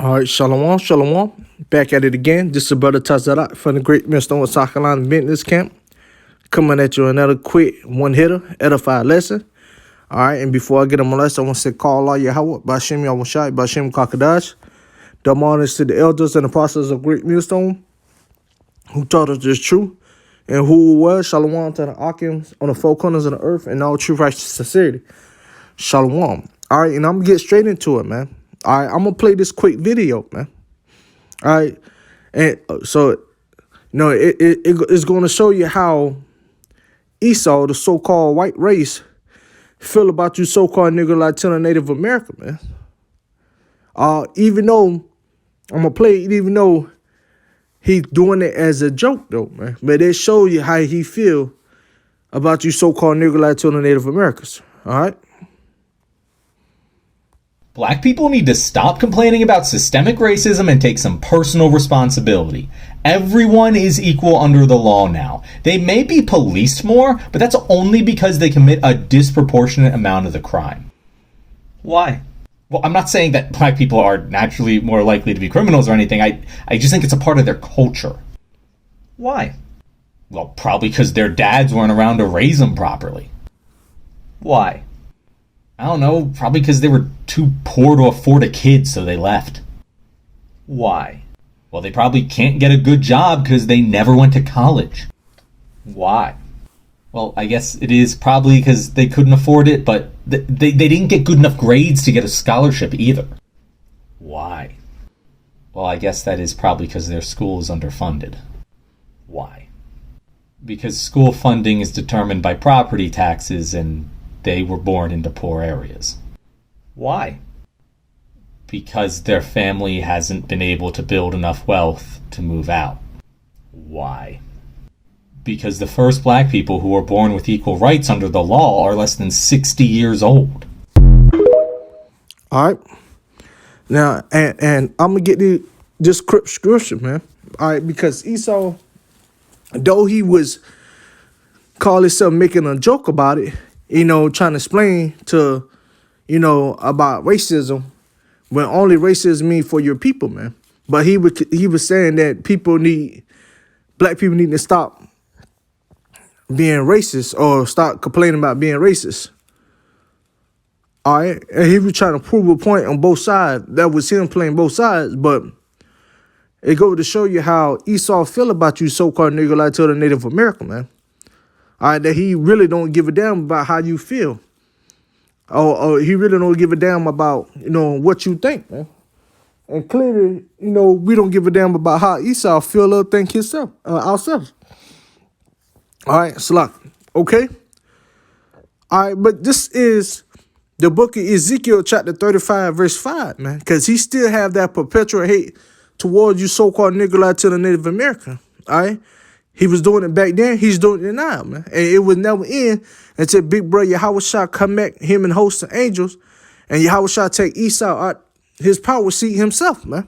All right, shalom, shalom. Back at it again. This is Brother Tazarak from the Great Millstone, South Carolina Business Camp. Coming at you another quick one-hitter, edified lesson. All right, and before I get on my lesson, I want to say, call Allah Yahweh, Ba'ashem Yahushai, Ba'ashem Kakadash. Dumb honors to the elders and apostles of Great Millstone, who taught us this truth, and who was, shalom to the Akim on the four corners of the earth, and all true righteous sincerity. Shalom. All right, and I'm going to get straight into it, man. All right, I'm going to play this quick video, man. All right, and so, it's going to show you how Esau, the so-called white race, feel about you so-called nigger Latino Native American, man. Even though, I'm going to play it, even though he's doing it as a joke, though, man. But it show you how he feel about you so-called nigger Latino Native Americans, all right? Black people need to stop complaining about systemic racism and take some personal responsibility. Everyone is equal under the law now. They may be policed more, but that's only because they commit a disproportionate amount of the crime. Why? Well, I'm not saying that black people are naturally more likely to be criminals or anything. I just think it's a part of their culture. Why? Well, probably because their dads weren't around to raise them properly. Why? I don't know, probably because they were too poor to afford a kid, so they left. Why? Well, they probably can't get a good job because they never went to college. Why? Well, I guess it is probably because they couldn't afford it, but they didn't get good enough grades to get a scholarship either. Why? Well, I guess that is probably because their school is underfunded. Why? Because school funding is determined by property taxes and they were born into poor areas. Why? Because their family hasn't been able to build enough wealth to move out. Why? Because the first black people who were born with equal rights under the law are less than 60 years old. All right. Now, and I'm going to get this scripture, man. All right, because Esau, though he was call himself making a joke about it, trying to explain to, about racism, when only racism mean for your people, man. But he was saying that black people need to stop being racist or stop complaining about being racist. All right, and he was trying to prove a point on both sides. That was him playing both sides, but it goes to show you how Esau feel about you so-called nigger Latino Native American, man. All right, that he really don't give a damn about how you feel. Or he really don't give a damn about, what you think, man. And clearly, we don't give a damn about how Esau feel or think ourselves. All right, Salak. Okay? All right, but this is the book of Ezekiel chapter 35, verse 5, man. Because he still have that perpetual hate towards you so-called nigger Latino Native American. All right? He was doing it back then. He's doing it now, man. And it would never end until big brother Yahushua come back, him and host of angels, and Yahushua take Esau out his power seat himself, man.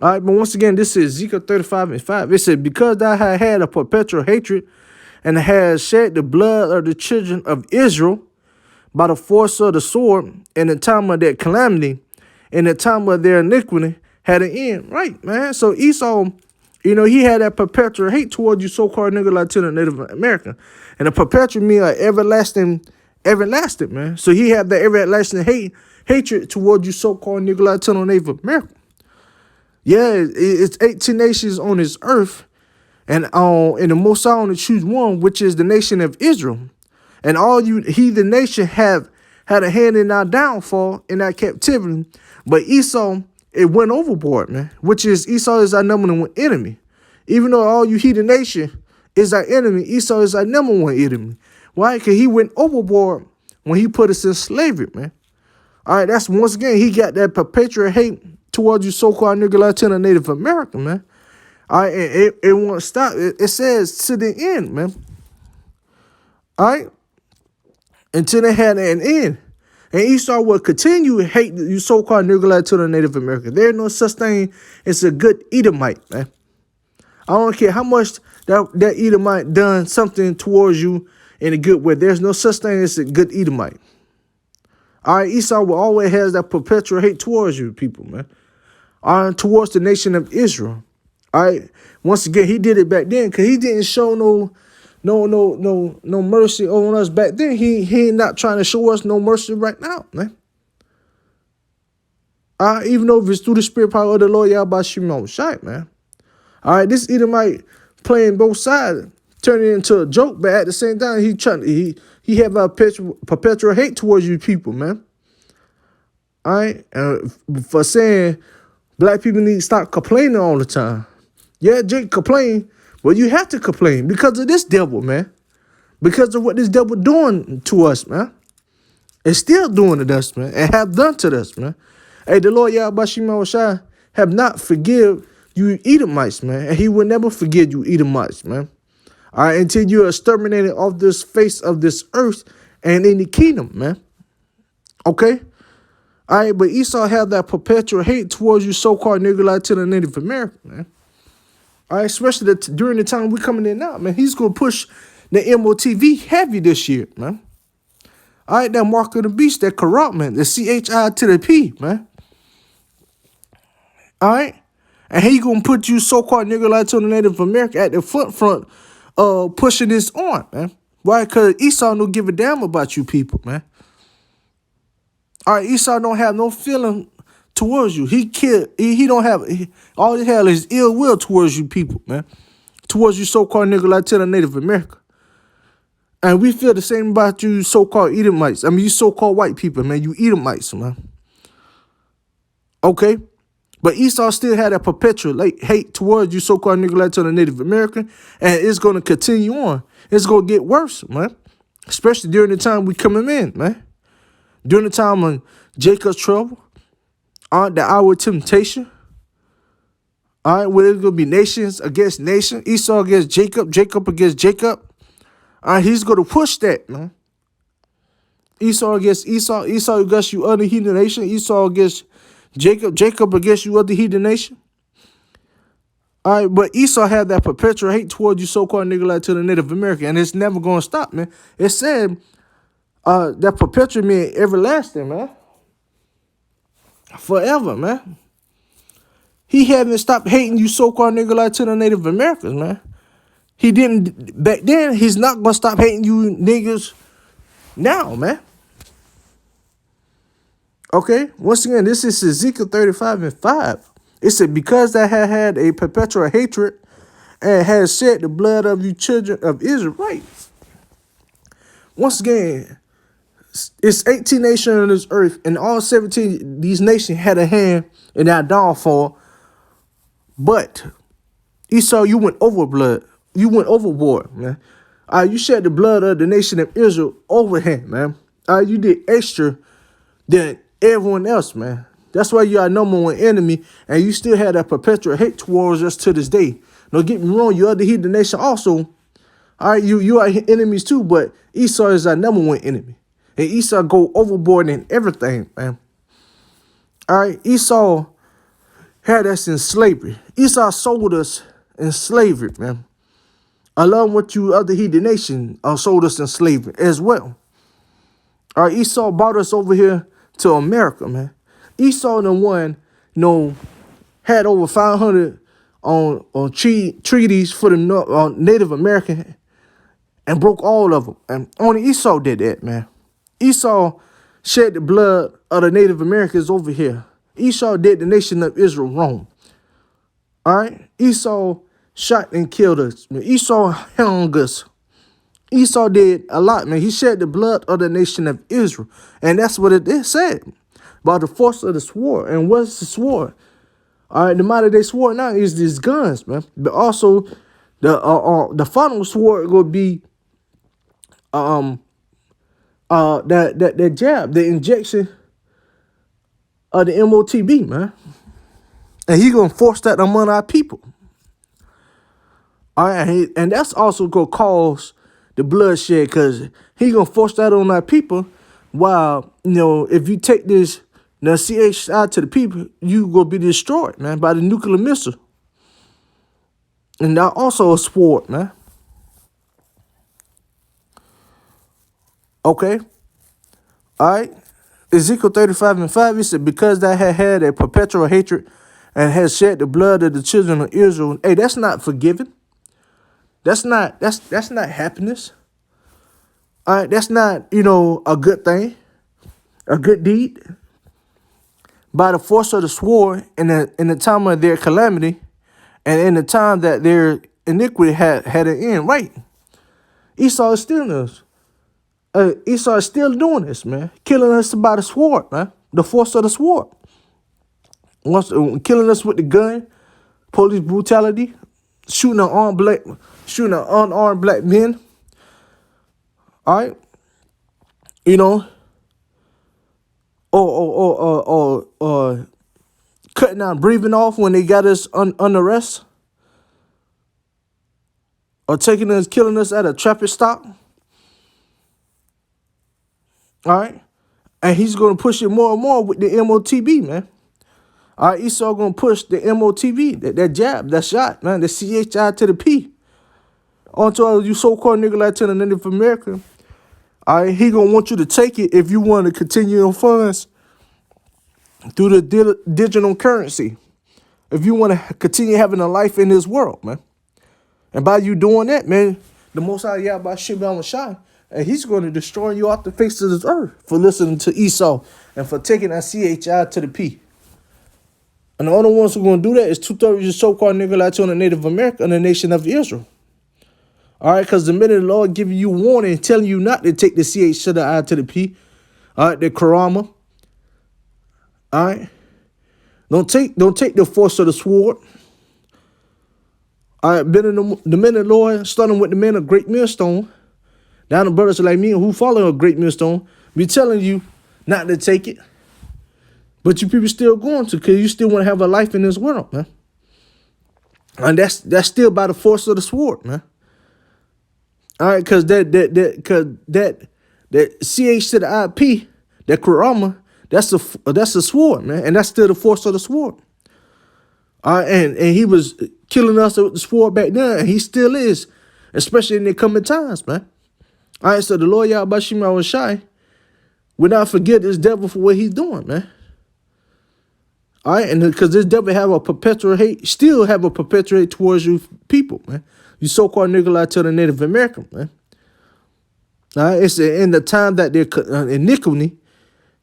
All right, but once again, this is Ezekiel 35 and 5. It said, because thou hast had a perpetual hatred and hast shed the blood of the children of Israel by the force of the sword in the time of their calamity, in the time of their iniquity, had an end. Right, man. So Esau, he had that perpetual hate towards you so-called nigger Latino Native American. And a perpetual mean everlasting, man. So he had that everlasting hatred towards you so-called nigger Latino Native American. Yeah, it's 18 nations on this earth. And the Most High only choose one, which is the nation of Israel. And all you heathen nation have had a hand in our downfall, in our captivity. But Esau, it went overboard, man, which is Esau is our number one enemy. Even though all you heathen nation is our enemy, Esau is our number one enemy. Why? Because he went overboard when he put us in slavery, man. All right, that's once again, he got that perpetual hate towards you so-called nigger Latino Native American, man. All right, and it won't stop. It says to the end, man. All right, until they had an end. And Esau will continue to hate you so-called nigger Latino Native American. There's no such thing as a good Edomite, man. I don't care how much that Edomite done something towards you in a good way. There's no such thing as a good Edomite. All right, Esau will always have that perpetual hate towards you people, man. towards the nation of Israel. All right. Once again, he did it back then because he didn't show no mercy on us back then. He ain't not trying to show us no mercy right now, man. Even though if it's through the spirit power of the Lord Yahweh Shimon Shai, man. All right, this Edomite playing both sides, turning it into a joke, but at the same time, he have a perpetual hate towards you people, man. All right, for saying black people need to stop complaining all the time. Yeah, Jake complain, but you have to complain because of this devil, man. Because of what this devil doing to us, man. And still doing to us, man, and have done to us, man. Hey, the Lord Yahweh Shimon Shai have not forgive you Edomites, man, and he will never forgive you Edomites, man. All right, until you are exterminated off this face of this earth and in the kingdom, man. Okay? All right, but Esau have that perpetual hate towards you so-called Negroid to the Native American, man. All right, especially during the time we coming in now, man. He's going to push the MOTV heavy this year, man. All right, that mark of the beast, that corrupt, man. The CHI to the P, man. All right? And he going to put you so-called Negroid to the Native American at the front, pushing this on, man. Why? Because Esau don't give a damn about you people, man. All right, Esau don't have no feeling towards you. He don't have, all he has is ill will towards you people, man. Towards you so-called Negroid to the Native American. And we feel the same about you so-called Edomites. I mean, you so-called white people, man. You Edomites, man. Okay? But Esau still had a perpetual hate towards you so-called Negroid to the Native American. And it's going to continue on. It's going to get worse, man. Especially during the time we coming in, man. During the time of Jacob's trouble. The hour of temptation. All right, where there's going to be nations against nation. Esau against Jacob. Jacob against Jacob. He's going to push that, man. Esau against Esau. Esau against you other heathen nation. Esau against Jacob. Jacob against you other heathen nation. All right, but Esau had that perpetual hate towards you so-called Negroid to the Native American. And it's never going to stop, man. It said that perpetual mean everlasting, man. Forever, man. He haven't stopped hating you so-called Negroid to the Native Americans, man. He didn't back then. He's not going to stop hating you niggas now, man. Okay? Once again, this is Ezekiel 35:5. It said, because I had a perpetual hatred and has shed the blood of you children of Israel. Right. Once again, it's 18 nations on this earth, and all 17 these nations had a hand in our downfall. But Esau, you went overboard. You went overboard, man. You shed the blood of the nation of Israel overhand, man. You did extra than everyone else, man. That's why you're our number one enemy, and you still have that perpetual hate towards us to this day. Don't get me wrong, you other heathen nation also. All right, you are enemies too, but Esau is our number one enemy. And Esau go overboard in everything, man. All right, Esau had us in slavery. Esau sold us in slavery, man. Along with you other heathen nation sold us in slavery as well. All right, Esau brought us over here to America, man. Esau the one, had over 500 on treaties for the Native American and broke all of them. And only Esau did that, man. Esau shed the blood of the Native Americans over here. Esau did the nation of Israel wrong. All right? Esau shot and killed us. Man. Esau hung us. Esau did a lot, man. He shed the blood of the nation of Israel. And that's what it said. By the force of the sword. And what's the sword? All right, the modern day sword now is these guns, man. But also, the final sword will be that jab, the injection of the MOTB, man. And he gonna force that among our people. All right, and that's also gonna cause the bloodshed because he gonna force that on our people. While if you take this CHI to the people, you gonna be destroyed, man, by the nuclear missile. And that also a sword, man. Okay. All right. Ezekiel 35:5, it said, because I had a perpetual hatred and has shed the blood of the children of Israel. Hey, that's not forgiving. That's not happiness. All right, that's not, a good thing, a good deed. By the force of the sword in the time of their calamity, and in the time that their iniquity had an end. Right. Esau is still this. Esau is still doing this, man. Killing us by the sword, man. The force of the sword. Killing us with the gun, police brutality, shooting unarmed black men. All right. Or cutting our breathing off when they got us under arrest. Or killing us at a traffic stop. All right. And he's going to push it more and more with the MOTB, man. All right, Esau going to push the MOTB, that jab, that shot, man, the CHI to the P. Onto all you so-called nigga Latino Native American. All right, he going to want you to take it if you want to continue your funds through the digital currency. If you want to continue having a life in this world, man. And by you doing that, man, the Most High Yahweh Shimon Shai, and he's going to destroy you off the face of this earth for listening to Esau and for taking that CHI to the P. And the only ones who are going to do that is 2/3 of the so-called nigga Latino Native America and the nation of Israel. All right, because the minute the Lord giving you warning, telling you not to take the CH to the I to the P, all right, the Karama. All right, don't take the force of the sword. All right, the men of the Lord, starting with the men of Great Millstone, down to brothers like me who follow a Great Millstone, be telling you not to take it. But you people still going to, because you still want to have a life in this world, man. And that's still by the force of the sword, man. All right, because that CH to the IP, that Kurama, that's a sword, man. And that's still the force of the sword. All right, and he was killing us with the sword back then, and he still is, especially in the coming times, man. All right, so the Lord Yahweh Shimon Shai will not forget this devil for what he's doing, man. All right, and because this devil have a perpetual hate, still have a perpetual hate towards you people, man. You so-called nigga to the Native American, man. All right, it's in the time that their iniquity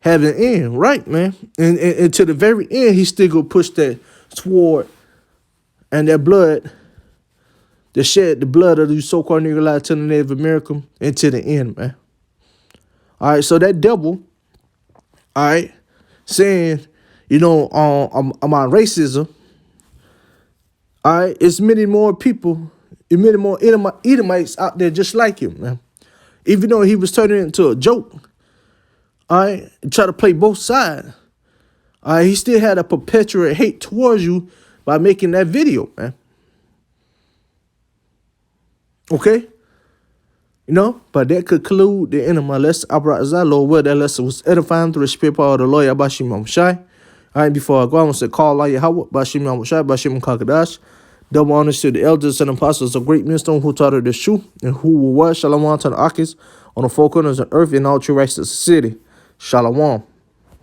have an end, right, man? And to the very end, he still gonna push that sword and that blood, the blood of you so-called nigga to the Native American into the end, man. All right, so that devil, all right, saying, about racism, all right, it's many more people, many more Edomites out there just like him, man. Even though he was turning it into a joke, all right, try to play both sides, all right, he still had a perpetual hate towards you by making that video, man. Okay? But that could conclude the end of my lesson. I brought Lord, where that lesson was edifying through the spirit power of the Lord Yahweh Shimon Shai. All right, before I go, I want to say, call Allah Yahweh, Bashim Shai, Bashim Kakadash. Double honors to the elders and apostles of Great Millstone who taught her the truth and who will watch Shalom to the Akis on the four corners of earth in all true righteous city. Shalom.